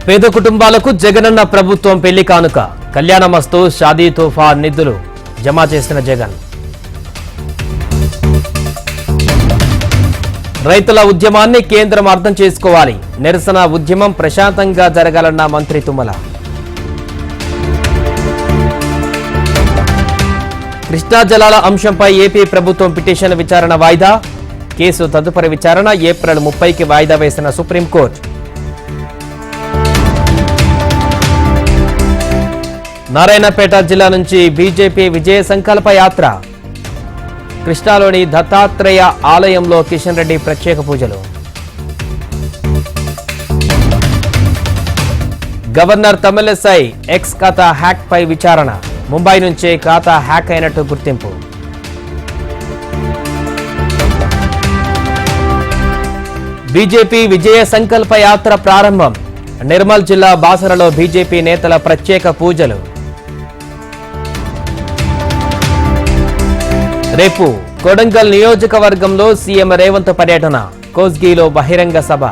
పేద కుటుంబాలకు జగనన్న ప్రభుత్వం పెళ్లి కానుక కళ్యాణమస్తు షాదీ తోఫా నిధులు జమ చేసిన జగన్. రైతుల ఉద్యమాన్ని కేంద్రం అర్థం చేసుకోవాలి. నిరసన ఉద్యమం ప్రశాంతంగా జరగాలన్న మంత్రి తుమ్మల. కృష్ణా జలాల అంశంపై ఏపీ ప్రభుత్వం పిటిషన్ విచారణ వాయిదా. కేసు తదుపరి విచారణ ఏప్రిల్ 30కి వాయిదా వేసిన సుప్రీంకోర్టు. నారాయణపేట జిల్లా నుంచి బీజేపీ విజయ సంకల్ప యాత్ర. కృష్ణాలోని దత్తాత్రేయ ఆలయంలో కిషన్ రెడ్డి ప్రత్యేక పూజలు. గవర్నర్ తమిళిసై ఎక్స్ ఖాతా హ్యాక్ పై విచారణ. ముంబై నుంచే ఖాతా హ్యాక్ అయినట్టు గుర్తింపు. బీజేపీ విజయ సంకల్ప యాత్ర ప్రారంభం. నిర్మల్ జిల్లా బాసరలో బీజేపీ నేతల ప్రత్యేక పూజలు. రేపు కొడంగల్ నియోజకవర్గంలో సీఎం రేవంత్ పర్యటన. కోస్గిలో బహిరంగ సభ.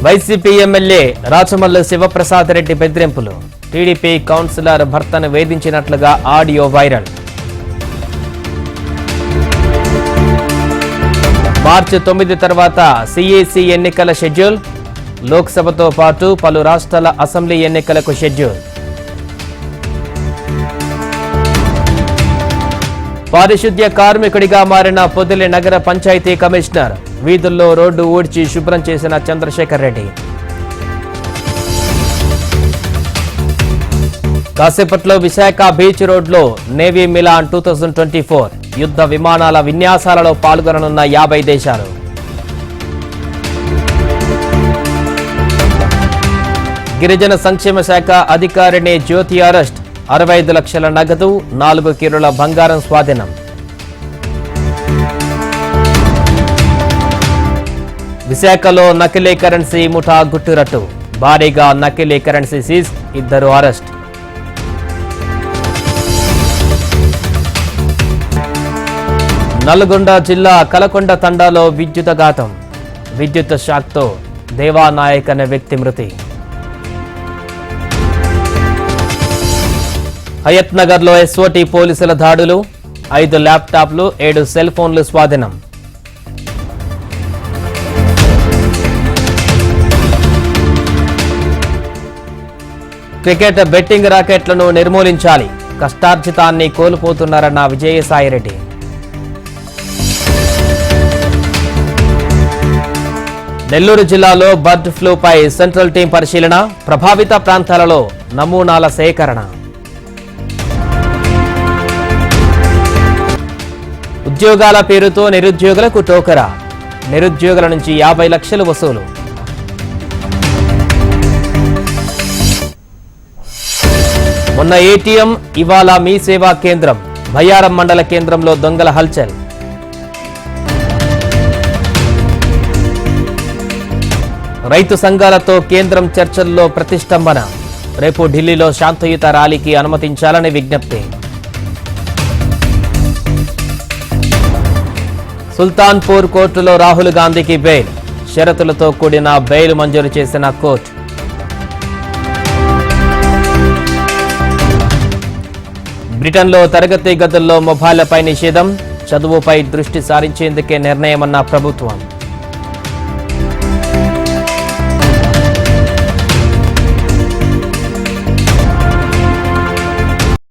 వైసీపీ ఎమ్మెల్యే రాచమల్లు శివప్రసాద్ రెడ్డి బెదిరింపులు. టీడీపీ కౌన్సిలర్ భర్తను వేధించినట్లుగా ఆడియో వైరల్. మార్చి 9 తర్వాత సీఈసీ ఎన్నికల షెడ్యూల్. లోక్సభతో పాటు పలు రాష్ట్రాల అసెంబ్లీ ఎన్నికలకు షెడ్యూల్. పారిశుద్ధ్య కార్మికుడిగా మారిన పొదిలి నగర పంచాయతీ కమిషనర్. వీధుల్లో రోడ్డు ఊడ్చి శుభ్రం చేసిన చంద్రశేఖర్ రెడ్డి. కాసేపట్లో విశాఖ బీచ్ రోడ్లో నేవీ మిలాన్ 2024 యుద్ధ విమానాల విన్యాసాలలో పాల్గొననున్న 50 దేశాలు. గిరిజన సంక్షేమ శాఖ అధికారిని జ్యోతి అరెస్ట్. 65 లక్షల నగదు, 4 కిలోల బంగారం స్వాధీనం. విశాఖలో నకిలీ కరెన్సీ ముఠా గుట్టురట్టు. భారీగా నకిలీ కరెన్సీ సీజ్, 2 అరెస్ట్. నల్గొండ జిల్లా కలకొండ తండాలో విద్యుతఘాతం. విద్యుత్ షాక్తో దేవానాయక్ అనే వ్యక్తి మృతి. హయత్ నగర్లో ఎస్ఓటీ పోలీసుల దాడులు. 5 ల్యాప్టాప్లు, 7 సెల్ ఫోన్లు స్వాధీనం. క్రికెట్ బెట్టింగ్ రాకెట్లను నిర్మూలించాలి. కష్టార్జితాన్ని కోల్పోతున్నారన్న విజయసాయిరెడ్డి. నెల్లూరు జిల్లాలో బర్డ్ ఫ్లూపై సెంట్రల్ టీం పరిశీలన. ప్రభావిత ప్రాంతాలలో నమూనాల సేకరణ. ఉద్యోగాల పేరుతో నిరుద్యోగులకు టోకరా. నిరుద్యోగుల నుంచి 50 లక్షలు వసూలు. మొన్న ఏటీఎం, ఇవాళ మీ సేవా కేంద్రం. బయ్యారం మండల కేంద్రంలో దొంగల హల్చల్. రైతు సంఘాలతో కేంద్రం చర్చల్లో ప్రతిష్టంభన. రేపు ఢిల్లీలో శాంతియుత ర్యాలీకి అనుమతించాలని విజ్ఞప్తి. సుల్తాన్పూర్ కోర్టులో రాహుల్ గాంధీకి బెయిల్. షరతులతో కూడిన బెయిల్ మంజూరు చేసిన కోర్టు. బ్రిటన్లో తరగతి గదుల్లో మొబైళ్లపై నిషేధం. చదువుపై దృష్టి సారించేందుకే నిర్ణయమన్న ప్రభుత్వం.